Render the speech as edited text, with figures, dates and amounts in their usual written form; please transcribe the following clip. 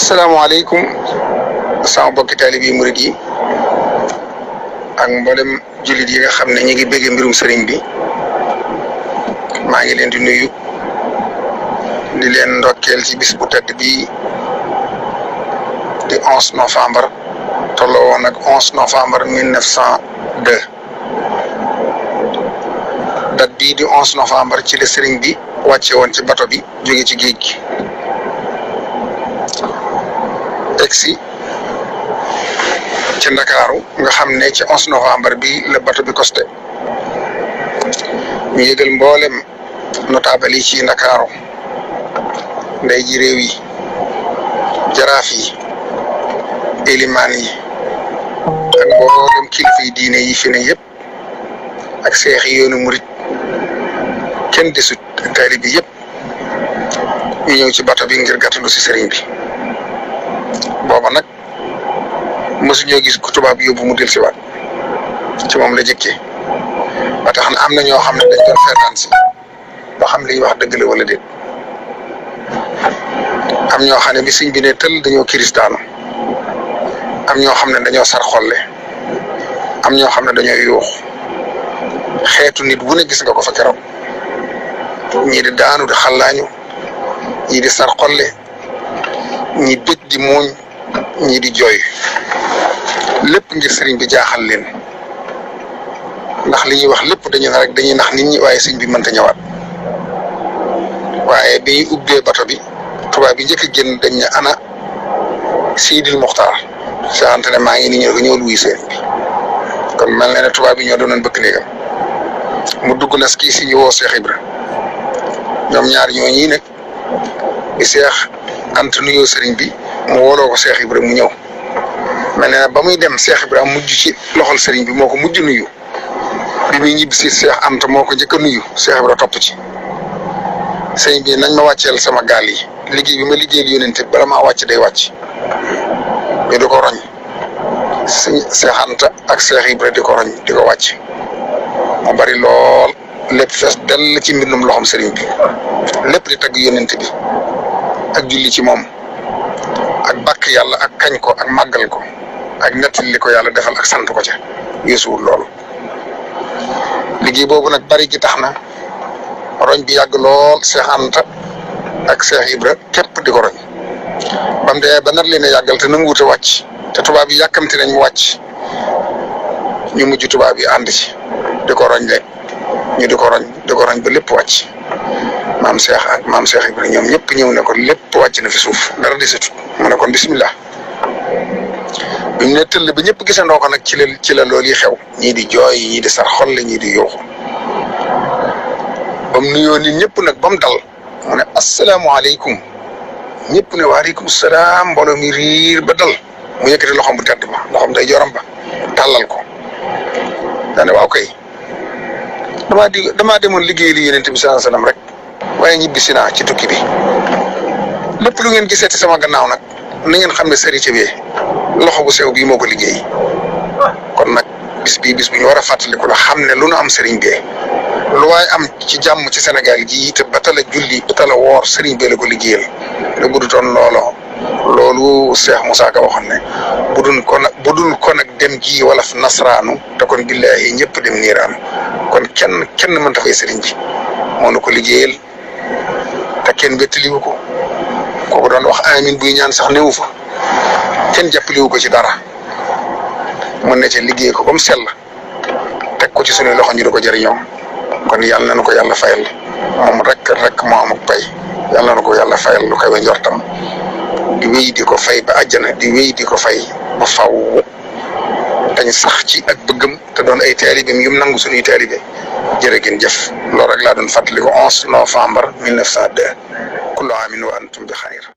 asalaamaaleykum sama bokki taalibe yi murid yi ak mboolem jullit yi nga xam ne ñu ngi bëgg mbirum sëriñ bi maa ngi leen di nuyu di leen ndokkeel ci bis bu tedd bi di 11 novembre tolloo woon ak 11 novembre 1902 date bii di 11 novembre ci la sëriñ bi wàcce woon ci bato bi jóge ci géej gi egsi ci Ndakaaru nga xam ne ci 11 novembre bi la bato bi costé ñu yëgal mboolem notable yi ci Ndakaaru ndey ji réew yi jaraaf yi élimaan yi ak mboolem kilifa yi diine yi fi ne yëpp ak seex yi yoonu murit kenn desut taalibe bi yëpp ñu ñëw ci bato bi ngir gàttandu si sëriñ bi booba nag mësuñoo gis ku tubaab yóbbu mu del si waat ci moom la jëkkee ba tax na am na ñoo xam ne dañ doon seetaan si ba xam li ñuy wax dëgg la wala déet am ñoo xam ne bi sëñ bi ne tël dañoo kiristaanu am ñoo xam ne dañoo sar xolle am ñoo xam ne dañoo yuux xeetu nit wu ne gis nga ko fa keroog ñii di daanu di xallaañu ñii di sar xolle ñi bëgg di muuñ ñii di jooy lépp ngir sëriñ bi jaaxal leen ndax li ñuy wax lépp dañuy na rek dañuy nax nit ñi waaye sëñ bi mënta ñëwaat waaye bi ñu ubbee bato bi tubaab bi njëkk a génn dañ ne ana Sidil Mokhtar saxante ne maa ngi ni ñëw wuy sëriñ bi kon mel na ne tubaab bi ñoo doonoon bëgg néegam mu dugg nas kii si ñu woo Cheikh Ibra ñoom ñaar ñoo ñii nag bi Cheikh Anta nuyoo sëriñ bi mu wooloo ko Cheikh Ibra mu ñëw mel na ba muy dem Cheikh Ibra mujj ci loxol sëriñ bi moo ko mujj nuyu bi muy ñibbi si Cheikh Anta moo ko njëkk a nuyu Cheikh Ibra topp ci sëriñ bi nañ ma wàcceel sama gaal yi liggéey bi ma liggéeyal yónente bala maa wàcc day wàcc ñu di ko roñ sëñ Cheikh Anta ak Cheikh Ibra di ko roñ di ko wàcc mu bari lool lépp fees dell ci mbindum loxom sëriñ bi lépp di tagg yónente bi ak julli ci moom ak bàkk yàlla ak kañ ko ak màggal ko ak nettali li ko yàlla defal ak sant ko ca yeesuwul loolu liggéey boobu nag bari gi tax na roñ bi yàgg lool Cheikh Anta ak Cheikh Ibra képp di ko roñ bam dee ba nar leen a yàggal te nanguwut a wàcc te tubaab yi yàkkamti nañ mu wàcc ñu mujj tubaab yi ànd ci di ko roñ rek ñu di ko roñ ba lépp wàcc maam Cheikh ak maam Cheikh Ibra ñoom ñëpp ñëw ne ko lépp wàcc na fi suuf dara desatut mu ne kon bismillah bi mu ne tëll ba ñëpp gisandoo ko nag ci la loolu yi xew ñii di jooy ñii di sar xolle ñii di yooxu ba mu nuyoo nit ñëpp nag ba mu dal mu ne asalaamaaleykum ñëpp ne waaleykum salaam mbooloo mi riir ba dal mu yëkkati loxoom bu tedd ba loxoom day joram ba tàllal ko daane waaw kay damaa demoon liggéey li yonent bi sallallahu alayhi wasallam rek waaye ñibbisi naa ci tukki bi lépp lu ngeen gisati sama gannaaw nag na ngeen xam ne sëriñ bi loxo bu sew bii moo ko liggéey kon nag bis bii bis bu ñu war a fàttaliku la xam ne lu nu am sëriñ bi lu waay am ci jàmm ci Sénégal gii te ba tala julli ba tala woor sëriñ bi la ko liggéeyal te bu dutoon loolu Cheikh Moussa Ka waxoon ne bu dul ko nag dem ji wala nasraanu te kon billaahi ñëpp dem niiraanu kon kenn mënta fay sëriñ bi moo nu ko liggéeyal te kenn wettaliwu ko kooku doon wax amin buy ñaan sax néewu fa kenn jàppaliwu ko ci dara mën na ca liggéey ko ba mu sell teg ko ci sunuy loxo ñu di ko jëriñoo kon yàlla na ko yàlla fayal moom rek moo am ak pay yàlla na ko yàlla fayal lu koy njortam di wéy di ko fay ba àjjana di wéy di ko fay ba faw dañ sax ci ak bëggam te doon ay taalibeem yum nangu suñuy taalibe jërë ngeen jëf loolu rek laa doon fàttali ko 11 novembre 1902 kullu aamin wa antum bi xayr